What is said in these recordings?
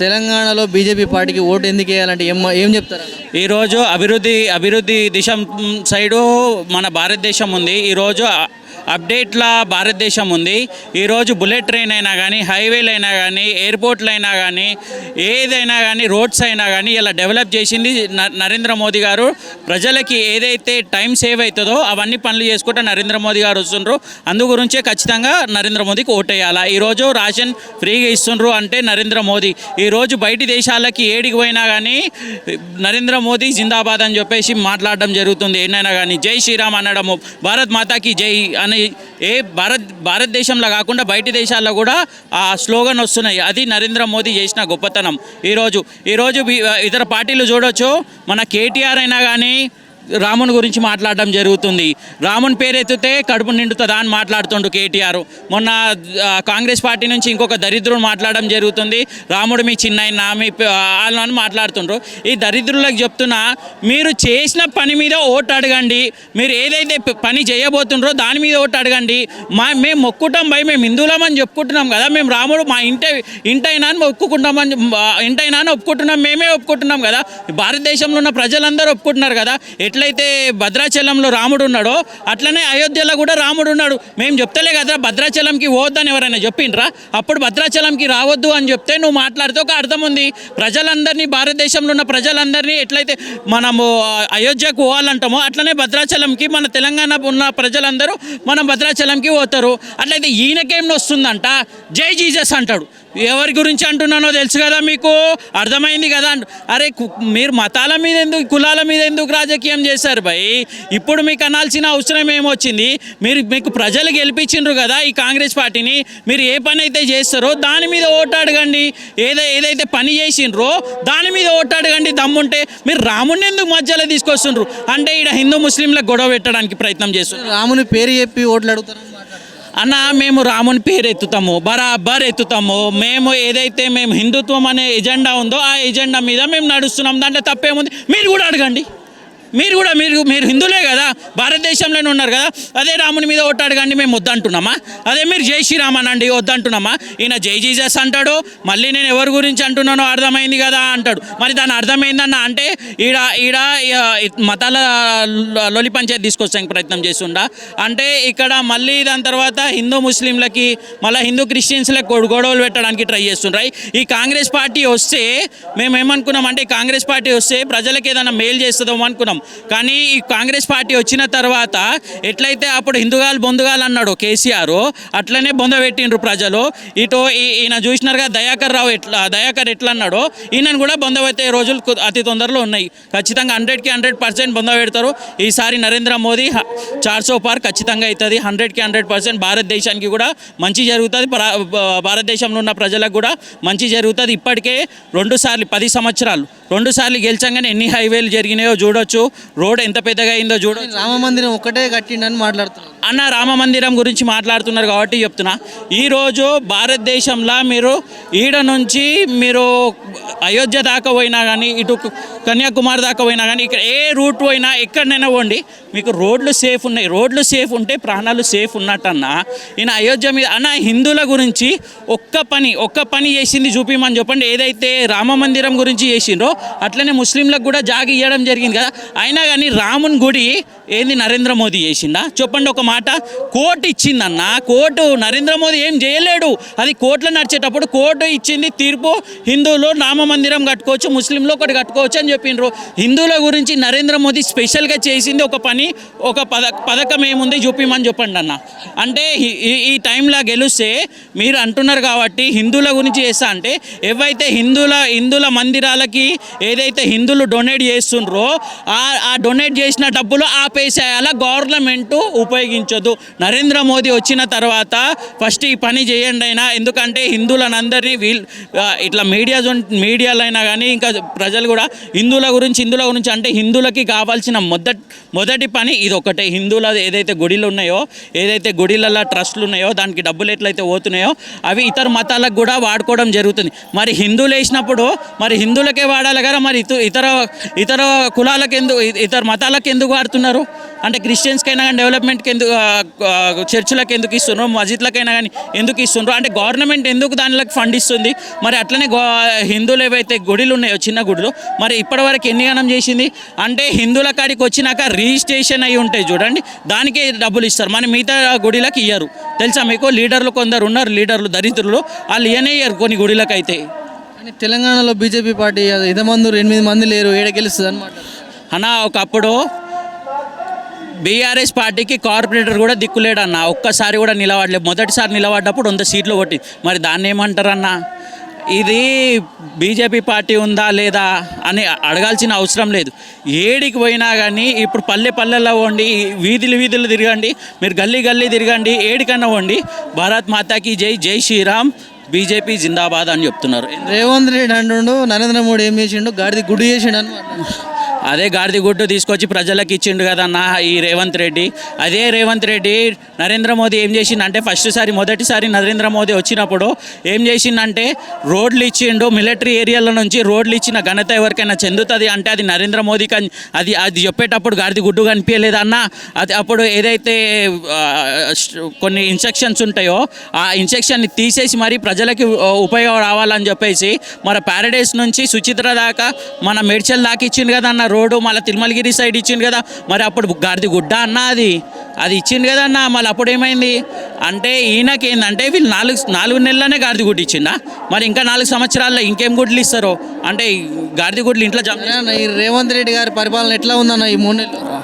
తెలంగాణలో బీజేపీ పార్టీకి ఓటు ఎందుకు వేయాలంటే ఏం చెప్తారు? ఈరోజు అభివృద్ధి దిశ సైడు మన భారతదేశం ఉంది. ఈరోజు అప్డేట్ల భారతదేశం ఉంది. ఈరోజు బుల్లెట్ ట్రైన్ అయినా కానీ, హైవేలు అయినా కానీ, ఎయిర్పోర్ట్లు అయినా కానీ, ఏదైనా కానీ, రోడ్స్ అయినా కానీ ఇలా డెవలప్ చేసింది నరేంద్ర మోదీ గారు. ప్రజలకి ఏదైతే టైం సేవ్ అవుతుందో అవన్నీ పనులు చేసుకుంటే నరేంద్ర మోదీ గారు వస్తుండ్రు. అందు గురించే ఖచ్చితంగా నరేంద్ర మోదీకి ఓటేయాలి. ఈరోజు రేషన్ ఫ్రీగా ఇస్తుండ్రు అంటే నరేంద్ర మోదీ. ఈరోజు బయటి దేశాలకి ఏడికి పోయినా కానీ నరేంద్ర మోదీ జిందాబాద్ అని చెప్పేసి మాట్లాడడం జరుగుతుంది. ఏదైనా కానీ జై శ్రీరామ్ అనడము, భారత్ మాతాకి జై అని భారతదేశంలో కాకుండా బయటి దేశాల్లో కూడా ఆ స్లోగన్ వస్తున్నాయి. అది నరేంద్ర మోదీ చేసిన గొప్పతనం. ఈరోజు ఇతర పార్టీలు చూడొచ్చు. మన కేటీఆర్ అయినా కానీ రాముని గురించి మాట్లాడడం జరుగుతుంది. రాముని పేరెత్తితే కడుపు నిండుతుందా అని మాట్లాడుతుండు కేటీఆర్. మొన్న కాంగ్రెస్ పార్టీ నుంచి ఇంకొక దరిద్రుడు మాట్లాడడం జరుగుతుంది. రాముడు మీ చిన్నైనా మీ అని మాట్లాడుతుండ్రు. ఈ దరిద్రులకు చెప్తున్నా, మీరు చేసిన పని మీద ఓటు అడగండి. మీరు ఏదైతే పని చేయబోతుండ్రో దాని మీద ఓటు అడగండి. మేము మొక్కుటాం మేము హిందువులమని చెప్పుకుంటున్నాం కదా. మేము రాముడు మా ఇంటైనా అని ఒప్పుకుంటామని ఇంటైనా అని ఒప్పుకుంటున్నాం. మేమే ఒప్పుకుంటున్నాం కదా. భారతదేశంలో ఉన్న ప్రజలందరూ ఒప్పుకుంటున్నారు కదా. ఎట్లయితే భద్రాచలంలో రాముడు ఉన్నాడో అట్లనే అయోధ్యలో కూడా రాముడు ఉన్నాడు. మేము చెప్తలే కదా భద్రాచలంకి పోవద్దని ఎవరైనా చెప్పిండ్రా? అప్పుడు భద్రాచలంకి రావద్దు అని చెప్తే నువ్వు మాట్లాడితే ఒక అర్థం ఉంది. ప్రజలందరినీ, భారతదేశంలో ఉన్న ప్రజలందరినీ ఎట్లయితే మనము అయోధ్యకు పోవాలంటామో అట్లనే భద్రాచలంకి మన తెలంగాణ ఉన్న ప్రజలందరూ మనం భద్రాచలంకి పోతారు. అట్లయితే ఈయనకేం వస్తుందంట జై జీసస్ అంటాడు. ఎవరి గురించి అంటున్నానో తెలుసు కదా, మీకు అర్థమైంది కదా. అరే మీరు మతాల మీద ఎందుకు, కులాల మీద ఎందుకు రాజకీయం చేశారు భయ్? ఇప్పుడు మీకు అనాల్సిన అవసరం ఏమొచ్చింది? మీకు ప్రజలు గెలిపించిండ్రు కదా ఈ కాంగ్రెస్ పార్టీని. మీరు ఏ పని అయితే చేస్తారో దాని మీద ఓటు అడగండి. ఏదైతే పని చేసిండ్రో దాని మీద ఓటు అడగండి దమ్ముంటే. మీరు రాముని ఎందుకు మధ్యలో తీసుకొస్తుండ్రు అంటే ఇక్కడ హిందూ ముస్లింలకు గొడవ పెట్టడానికి ప్రయత్నం చేస్తున్నారు. రాముని పేరు చెప్పి ఓట్లు అడుగుతారు అన్న. మేము రాముని పేరు ఎత్తుతాము, బరాబర్ ఎత్తుతాము. మేము ఏదైతే హిందుత్వం అనే ఎజెండా ఉందో ఆ ఎజెండా మీద మేము నడుస్తున్నాం. దాంట్లో తప్పేముంది? మీరు కూడా అడగండి. మీరు హిందువులే కదా, భారతదేశంలోనే ఉన్నారు కదా. అదే రాముని మీద ఓటు అడగండి. మేము వద్దంటున్నామా? అదే మీరు జై శ్రీరామ్ అనండి, వద్దంటున్నామా? ఈయన జై జీసస్ అంటాడు, మళ్ళీ నేను ఎవరి గురించి అంటున్నానో అర్థమైంది కదా అంటాడు. మరి దాని అర్థమైందన్న అంటే ఈడ మతాల లొలి పంచాయతీ తీసుకొచ్చానికి ప్రయత్నం చేస్తుండా అంటే ఇక్కడ మళ్ళీ దాని తర్వాత హిందూ ముస్లింలకి, మళ్ళీ హిందూ క్రిస్టియన్స్లకు గొడవలు పెట్టడానికి ట్రై చేస్తుండ్రు. ఈ కాంగ్రెస్ పార్టీ వస్తే మేము ఏమనుకున్నాం అంటే కాంగ్రెస్ పార్టీ వస్తే ప్రజలకు ఏదైనా మేలు చేస్తుందో అనుకున్నాం. కానీ ఈ కాంగ్రెస్ పార్టీ వచ్చిన తర్వాత ఎట్లయితే అప్పుడు హిందుగాలు బొందుగాలు అన్నాడు కేసీఆర్, అట్లనే బొందబెట్టిండ్రు ప్రజలు. ఇటు ఈయన చూసినారుగా దయాకర్ ఎట్లా అన్నాడో ఈయనను కూడా బొందబెట్టే రోజులు అతి తొందరలో ఉన్నాయి. ఖచ్చితంగా 100కి 100% బొందబెడతారు. ఈసారి నరేంద్ర మోదీ 400 పార్ ఖచ్చితంగా అవుతుంది. 100కి 100% భారతదేశానికి కూడా మంచి జరుగుతుంది. భారతదేశంలో ఉన్న ప్రజలకు కూడా మంచి జరుగుతుంది. ఇప్పటికే 2 సార్లు 10 సంవత్సరాలు 2 సార్లు గెలిచంగానే ఎన్ని హైవేలు జరిగినాయో చూడొచ్చు. రోడ్ ఎంత పెద్దగా అయిందో చూడొచ్చు. రామ మందిరం ఒక్కటే కట్టిండని మాట్లాడుతున్నారు అన్న. రామ మందిరం గురించి మాట్లాడుతున్నారు కాబట్టి చెప్తున్నా. ఈరోజు భారతదేశంలో మీరు ఈడ నుంచి మీరు అయోధ్య దాకా పోయినా కానీ, ఇటు కన్యాకుమారి దాకా పోయినా కానీ, ఇక్కడ ఏ రూట్ పోయినా ఎక్కడైనా పోండి, మీకు రోడ్లు సేఫ్ ఉన్నాయి. రోడ్లు సేఫ్ ఉంటే ప్రాణాలు సేఫ్ ఉన్నట్టన్నా. ఈయన అయోధ్య మీద అన్న హిందువుల గురించి ఒక్క పని చేసింది చూపిమని చెప్పండి. ఏదైతే రామ మందిరం గురించి చేసిండ్రో అట్లనే ముస్లింలకు కూడా జాగ ఇవ్వడం జరిగింది కదా. అయినా కానీ రాముని గుడి ఏంది నరేంద్ర మోదీ చేసిండా? చెప్పండి ఒక మాట. కోర్టు ఇచ్చిందన్న, కోర్టు నరేంద్ర మోదీ ఏం చేయలేడు. అది కోర్టులో నడిచేటప్పుడు కోర్టు ఇచ్చింది తీర్పు. హిందువులు రామ మందిరం కట్టుకోవచ్చు, ముస్లింలు ఒకటి కట్టుకోవచ్చు అని చెప్పిండ్రు. హిందువుల గురించి నరేంద్ర మోదీ స్పెషల్గా చేసింది ఒక పని, ఒక పథకం ఏముంది చూపిమని చెప్పండి అన్న. అంటే ఈ టైంలో గెలిస్తే మీరు అంటున్నారు కాబట్టి హిందువుల గురించి చేస్తా అంటే ఏవైతే హిందువుల మందిరాలకి ఏదైతే హిందువులు డొనేట్ చేస్తుండ్రో ఆ డొనేట్ చేసిన డబ్బులు ఆపేసేయాల గవర్నమెంట్ ఉపయోగించదు. నరేంద్ర మోదీ వచ్చిన తర్వాత ఫస్ట్ ఈ పని చేయండి అయినా. ఎందుకంటే హిందువులందరినీ ఇట్లా మీడియాలో అయినా కానీ ఇంకా ప్రజలు కూడా హిందువుల గురించి అంటే హిందువులకి కావాల్సిన మొదటి పని ఇది ఒకటే. హిందువుల ఏదైతే గుడిలు ఉన్నాయో, ఏదైతే గుడిలలో ట్రస్టులు ఉన్నాయో, దానికి డబ్బులు ఎట్లయితే పోతున్నాయో అవి ఇతర మతాలకు కూడా వాడుకోవడం జరుగుతుంది. మరి హిందువులు వేసినప్పుడు మరి హిందువులకే వాడాలి కదా, మరి ఇతర కులాలకు ఎందుకు, ఇతర మతాలకు ఎందుకు వాడుతున్నారు? అంటే క్రిస్టియన్స్కైనా కానీ డెవలప్మెంట్కి ఎందుకు చర్చిలకు ఎందుకు ఇస్తున్నారు, మస్జిద్లకైనా కానీ ఎందుకు ఇస్తున్నారు, అంటే గవర్నమెంట్ ఎందుకు దానిలోకి ఫండ్ ఇస్తుంది? మరి అట్లనే హిందువులు ఏవైతే గుడిలు ఉన్నాయో చిన్న గుడులు మరి ఇప్పటివరకు ఎన్ని గణం చేసింది? అంటే హిందువుల కాడికి వచ్చినాక రిజిస్ట్రేషన్ అయి ఉంటాయి చూడండి, దానికే డబ్బులు ఇస్తారు, మన మిగతా గుడిలకు ఇయ్యరు. తెలుసా మీకు? లీడర్లు కొందరు ఉన్నారు, లీడర్లు దరిద్రులు, వాళ్ళు ఇయ్యరు కొన్ని గుడిలకు అయితే. కానీ తెలంగాణలో బీజేపీ పార్టీ 5 మంది 8 మంది లేరు, ఏడ గెలుస్తుంది అనమాట. అన్న ఒకప్పుడు బీఆర్ఎస్ పార్టీకి కార్పొరేటర్ కూడా దిక్కులేడన్న, ఒక్కసారి కూడా నిలబడలేదు. మొదటిసారి నిలబడ్డప్పుడు 100 సీట్లు కొట్టి, మరి దాన్ని ఏమంటారన్న? ఇది బీజేపీ పార్టీ ఉందా లేదా అని అడగాల్సిన అవసరం లేదు. ఏడికి పోయినా కానీ ఇప్పుడు పల్లెల్లో పోండి, వీధులు తిరగండి, మీరు గల్లీ తిరగండి, ఏడికన్నా పోండి, భారత్ మాతాకి జై, జై శ్రీరామ్, బీజేపీ జిందాబాద్ అని చెప్తున్నారు. రేవంత్ రెడ్డి అంటుండు నరేంద్ర మోడీ ఏం చేసిండు, గాడిది గుడ్డు చేసిండు అనమాట. అదే గాడిద గుడ్డు తీసుకొచ్చి ప్రజలకు ఇచ్చిండు కదన్న ఈ రేవంత్ రెడ్డి. అదే రేవంత్ రెడ్డి నరేంద్ర మోదీ ఏం చేసిండంటే మొదటిసారి నరేంద్ర మోదీ వచ్చినప్పుడు ఏం చేసిండంటే రోడ్లు ఇచ్చిండు, మిలిటరీ ఏరియాల నుంచి రోడ్లు ఇచ్చిన ఘనత ఎవరికైనా చెందుతుంది అంటే అది నరేంద్ర మోదీకి. అది చెప్పేటప్పుడు గాడిద గుడ్డు కనిపించలేదన్న. అది అప్పుడు ఏదైతే కొన్ని ఇన్స్ట్రక్షన్స్ ఉంటాయో ఆ ఇన్స్ట్రక్షన్ని తీసేసి మరి ప్రజలకి ఉపయోగం రావాలని చెప్పేసి మన ప్యారడైస్ నుంచి సుచిత్ర దాకా మన మేడ్చల్ దాకా ఇచ్చిండు కదన్న రోడ్డు, మళ్ళీ తిరుమలగిరి సైడ్ ఇచ్చిండు కదా. మరి అప్పుడు గాడిది గుడ్డ అన్న అది ఇచ్చిండు కదా అన్న. మళ్ళీ అప్పుడు ఏమైంది అంటే ఈయనకి ఏంటంటే వీళ్ళు 4 నెలలనే గాడిది గుడ్డు ఇచ్చిండా, మరి ఇంకా 4 సంవత్సరాల్లో ఇంకేం గుడ్లు ఇస్తారు అంటే గాడిది గుడ్లు ఇంట్లో ఈ రేవంత్ రెడ్డి గారి పరిపాలన ఎట్లా ఉందన్న ఈ 3 నెలలు?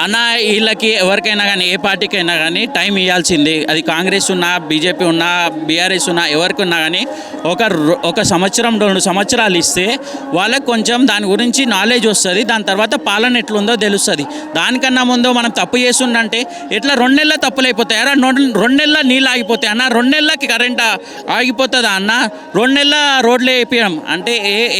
అన్న వీళ్ళకి ఎవరికైనా కానీ ఏ పార్టీకైనా కానీ టైం ఇవ్వాల్సింది. అది కాంగ్రెస్ ఉన్నా, బీజేపీ ఉన్నా, బీఆర్ఎస్ ఉన్నా, ఎవరికి ఉన్నా కానీ ఒక సంవత్సరం 2 సంవత్సరాలు ఇస్తే వాళ్ళకి కొంచెం దాని గురించి నాలెడ్జ్ వస్తుంది. దాని తర్వాత పాలన ఎట్లుందో తెలుస్తుంది. దానికన్నా ముందు మనం తప్పు చేస్తుందంటే ఎట్లా 2 నెలల తప్పులు అయిపోతాయి అన్న, 2 నెలల నీళ్ళు ఆగిపోతాయి అన్న, 2 నెలలకి కరెంట్ ఆగిపోతుందా అన్న, 2 నెలల రోడ్లు వేయించడం అంటే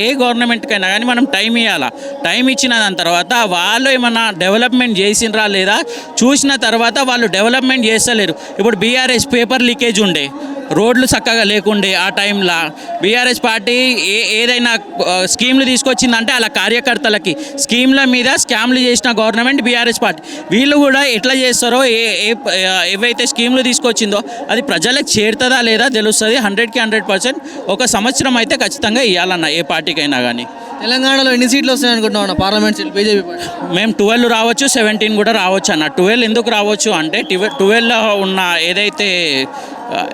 ఏ గవర్నమెంట్కైనా కానీ మనం టైం ఇవ్వాలా. టైం ఇచ్చిన దాని తర్వాత వాళ్ళు ఏమన్నా డెవలప్మెంట్ చేసినరా లేదా చూసిన తర్వాత వాళ్ళు డెవలప్మెంట్ చేస్తలేరు. ఇప్పుడు బీఆర్ఎస్ పేపర్ లీకేజ్ ఉండే, రోడ్లు చక్కగా లేకుండే ఆ టైంలో బీఆర్ఎస్ పార్టీ ఏదైనా స్కీమ్లు తీసుకొచ్చిందంటే అలా కార్యకర్తలకి స్కీమ్ల మీద స్కామ్లు చేసిన గవర్నమెంట్ బీఆర్ఎస్ పార్టీ. వీళ్ళు కూడా ఎట్లా చేస్తారో ఏవైతే స్కీమ్లు తీసుకొచ్చిందో అది ప్రజలకు చేరుతుందా లేదా తెలుస్తుంది. 100కి 100% ఒక సంవత్సరం అయితే ఖచ్చితంగా ఇవ్వాలన్న ఏ పార్టీకైనా కానీ. తెలంగాణలో ఎన్ని సీట్లు వస్తాయి అనుకుంటున్నాం పార్లమెంట్ సీట్లు బీజేపీ పార్టీ? మేము 12 రావచ్చు, 17 కూడా రావచ్చు అన్న. 12 ఎందుకు రావచ్చు అంటే 12లో ఉన్న ఏదైతే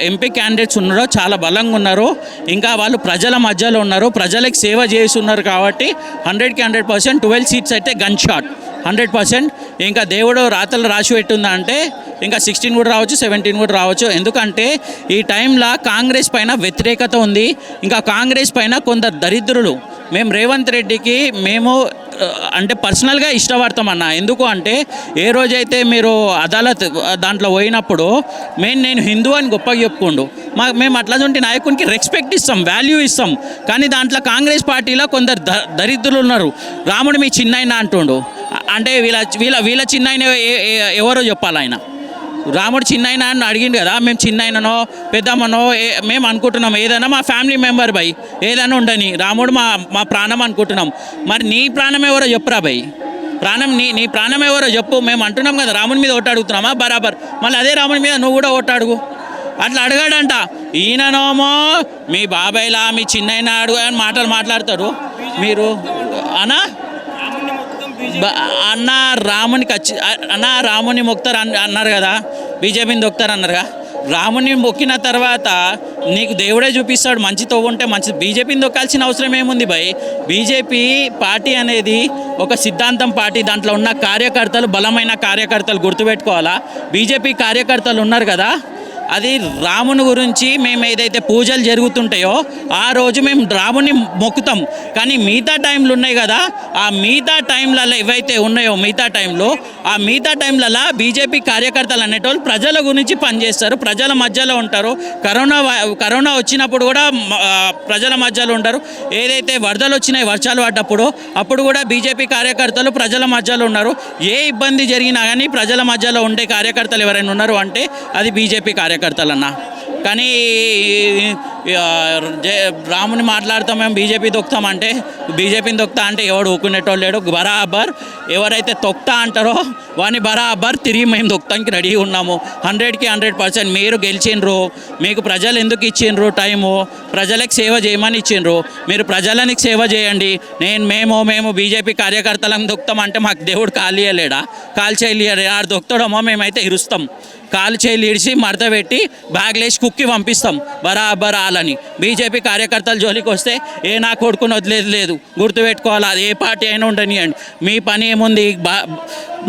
ఎంపీ క్యాండిడేట్స్ ఉన్నారో చాలా బలంగా ఉన్నారు, ఇంకా వాళ్ళు ప్రజల మధ్యలో ఉన్నారు, ప్రజలకు సేవ చేస్తున్నారు కాబట్టి 100కి 100% 12 సీట్స్ అయితే గన్ షాట్ 100%. ఇంకా దేవుడు రాతలు రాసి పెట్టుందా అంటే ఇంకా 16 కూడా రావచ్చు, 17 కూడా రావచ్చు. ఎందుకంటే ఈ టైంలో కాంగ్రెస్ పైన వ్యతిరేకత ఉంది, ఇంకా కాంగ్రెస్ పైన కొందరు దరిద్రులు. మేము రేవంత్ రెడ్డికి అంటే పర్సనల్గా ఇష్టపడతామన్న. ఎందుకు అంటే ఏ రోజైతే మీరు అదాలత్ దాంట్లో పోయినప్పుడు నేను హిందూ అని గొప్పగా చెప్పుకోండు, మేము అట్లా ఉంటే నాయకునికి రెస్పెక్ట్ ఇస్తాం, వాల్యూ ఇస్తాం. కానీ దాంట్లో కాంగ్రెస్ పార్టీలో కొందరు దరిద్రులు ఉన్నారు. రాముడు మీ చిన్నాయన అంటుండు, అంటే వీళ్ళ చిన్నాయన ఎవరో చెప్పాలి. ఆయన రాముడు చిన్నాయన అని అడిగిండు కదా, మేము చిన్నాయననో పెద్దమ్మనో మేము అనుకుంటున్నాం, ఏదైనా మా ఫ్యామిలీ మెంబర్ బై ఏదైనా ఉండని, రాముడు మా ప్రాణం అనుకుంటున్నాం. మరి నీ ప్రాణం ఎవరో చెప్పురా బై, నీ ప్రాణం ఎవరో చెప్పు. మేము అంటున్నాం కదా రాముడి మీద ఓటు అడుగుతున్నామా బరాబర్, మళ్ళీ అదే రాముడి మీద నువ్వు కూడా ఓటు అడుగు. అట్లా అడగాడంట. ఈయననోమో మీ బాబాయ్లా మీ చిన్నైనా అడుగు అని మాట్లాడతారు మీరు అన్న రాముని మొక్తారు అన్నారు కదా, బీజేపీని దొక్కుతారు అన్నారుగా. రాముని మొక్కిన తర్వాత నీకు దేవుడే చూపిస్తాడు, మంచితో ఉంటే మంచి. బీజేపీని దొక్కాల్సిన అవసరం ఏముంది భయ్? బీజేపీ పార్టీ అనేది ఒక సిద్ధాంతం పార్టీ, దాంట్లో ఉన్న కార్యకర్తలు బలమైన కార్యకర్తలు గుర్తుపెట్టుకోవాలా. బీజేపీ కార్యకర్తలు ఉన్నారు కదా, అది రాముని గురించి మేము ఏదైతే పూజలు జరుగుతుంటాయో ఆ రోజు మేము రాముని మొక్కుతాం. కానీ మిగతా టైంలు ఉన్నాయి కదా, ఆ మిగతా టైంలలో ఏవైతే ఉన్నాయో ఆ మిగతా టైంలలో బీజేపీ కార్యకర్తలు అనేటోళ్ళు ప్రజల గురించి పనిచేస్తారు, ప్రజల మధ్యలో ఉంటారు. కరోనా వచ్చినప్పుడు కూడా ప్రజల మధ్యలో ఉంటారు. ఏదైతే వరదలు వచ్చినాయి, వర్షాలు అప్పుడు కూడా బీజేపీ కార్యకర్తలు ప్రజల మధ్యలో ఉన్నారు. ఏ ఇబ్బంది జరిగినా కానీ ప్రజల మధ్యలో ఉండే కార్యకర్తలు ఎవరైనా ఉన్నారు అంటే అది బీజేపీ కార్యకర్తలన్నా. కానీ రాముని మాట్లాడతాం మేము బీజేపీ తొక్కుతామంటే బీజేపీని తొక్కుతా అంటే ఎవడు ఊకునేటోళ్ళు లేడు. బరాబర్ ఎవరైతే తొక్తా అంటారో వాడిని బరాబర్ తిరిగి మేము తొక్కడానికి రెడీగా ఉన్నాము. 100కి 100%. మీరు గెలిచిండ్రు, మీకు ప్రజలు ఎందుకు ఇచ్చిండ్రు టైము, ప్రజలకు సేవ చేయమని ఇచ్చిండ్రు. మీరు ప్రజలకు సేవ చేయండి. మేము బీజేపీ కార్యకర్తలను దొక్కుతామంటే మాకు దేవుడు కాలు ఇయ్యలేడా, కాలు చేయలేడు. ఆడు దొక్కుతాడమో మేమైతే ఇరుస్తాం, కాలు చేయి ఇడిచి మడత పెట్టి బ్యాగ్లేసి కుక్కి పంపిస్తాం బరాబర్ ఆలని. బీజేపీ కార్యకర్తల జోలికి వస్తే నా కొడుకుని వదిలేదు లేదు, గుర్తుపెట్టుకోవాలి. అది ఏ పార్టీ అయినా ఉండనియండి. మీ పని ఏముంది,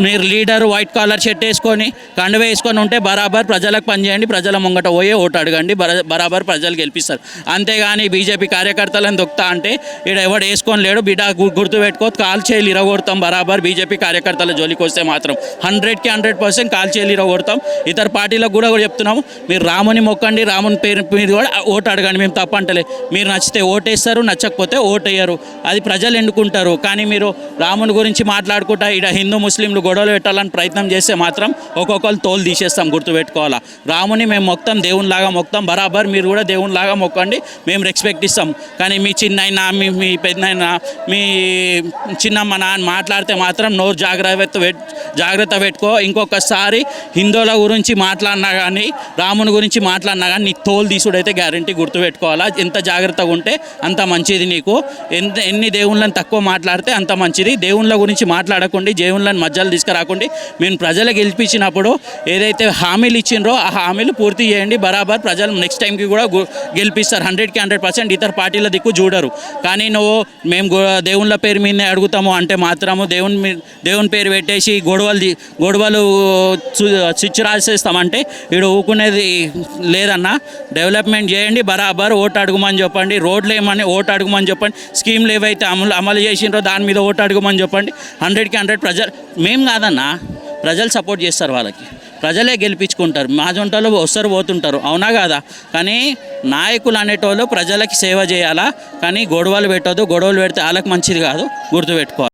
మీరు లీడర్ వైట్ కాలర్ షర్ట్ వేసుకొని కండువ వేసుకొని ఉంటే బరాబర్ ప్రజలకు పనిచేయండి, ప్రజల ముంగట పోయే ఓటు అడగండి, బరాబర్ ప్రజలు గెలిపిస్తారు. అంతేగాని బీజేపీ కార్యకర్తలను దొక్కుతా అంటే ఇక్కడ ఎవడు వేసుకొని లేడు. బిడ్డ గుర్తుపెట్టుకో, కాలు చేతులు ఇరగొడతాం బరాబర్. బీజేపీ కార్యకర్తల జోలికి వస్తే మాత్రం 100కి 100% కాలు చేతులు ఇరగొడతాం. ఇతర పార్టీలకు కూడా చెప్తున్నాము, మీరు రాముని మొక్కండి, రాముని పేరు మీద కూడా ఓటు అడగండి. మేము తప్పంటలే. మీరు నచ్చితే ఓటేస్తారు, నచ్చకపోతే ఓటేయరు. అది ప్రజలు ఎన్నుకుంటారు. కానీ మీరు రాముని గురించి మాట్లాడుకుంటా ఇక్కడ హిందూ ముస్లింలు గొడవలు పెట్టాలని ప్రయత్నం చేస్తే మాత్రం ఒక్కొక్కరు తోలు తీసేస్తాం, గుర్తుపెట్టుకోవాలా. రాముని మేము మొక్తాం, దేవునిలాగా మొక్తాం బరాబర్. మీరు కూడా దేవునిలాగా మొక్కండి, మేము రెస్పెక్ట్ ఇస్తాం. కానీ మీ చిన్నైనా మీ పెద్దనైనా మీ చిన్నమ్మ నాన్న మాట్లాడితే మాత్రం నోరు జాగ్రత్త పెట్టుకో. ఇంకొకసారి హిందువుల గురించి మాట్లాడినా కానీ, రాముని గురించి మాట్లాడినా కానీ నీ తోలు తీసుడైతే గ్యారంటీ, గుర్తుపెట్టుకోవాలా. ఎంత జాగ్రత్తగా ఉంటే అంత మంచిది నీకు. ఎన్ని దేవుళ్ళని తక్కువ మాట్లాడితే అంత మంచిది. దేవుళ్ళ గురించి మాట్లాడకుండా, దేవుళ్ళని మధ్యలో తీసుకురాకుండా, మేము ప్రజలు గెలిపించినప్పుడు ఏదైతే హామీలు ఇచ్చిండ్రో ఆ హామీలు పూర్తి చేయండి బరాబర్. ప్రజలు నెక్స్ట్ టైంకి కూడా గెలిపిస్తారు 100కి 100%. ఇతర పార్టీల దిక్కు చూడరు. కానీ మేము దేవుళ్ళ పేరు మీదనే అడుగుతాము అంటే మాత్రము దేవుని పేరు పెట్టేసి గొడవలు స్విచ్ రాసేస్తామంటే వీడు ఊకునేది లేదన్నా. డెవలప్మెంట్ చేయండి బరాబర్. ఓటు అడుగుమని చెప్పండి. రోడ్లు ఏమని ఓటు అడుగుమని చెప్పండి. స్కీమ్లు ఏవైతే అమలు చేసిండ్రో దాని మీద ఓటు అడుగుమని చెప్పండి. 100కి 100 ప్రజలు మేము కాదన్నా, ప్రజలు సపోర్ట్ చేస్తారు. వాళ్ళకి ప్రజలే గెలిపించుకుంటారు. మా జొంటలు వస్తారు పోతుంటారు, అవునా కాదా. కానీ నాయకులు అనేటోళ్ళు ప్రజలకి సేవ చేయాలా. కానీ గొడవలు పెట్టొద్దు. గొడవలు పెడితే వాళ్ళకి మంచిది కాదు, గుర్తుపెట్టుకోవాలి.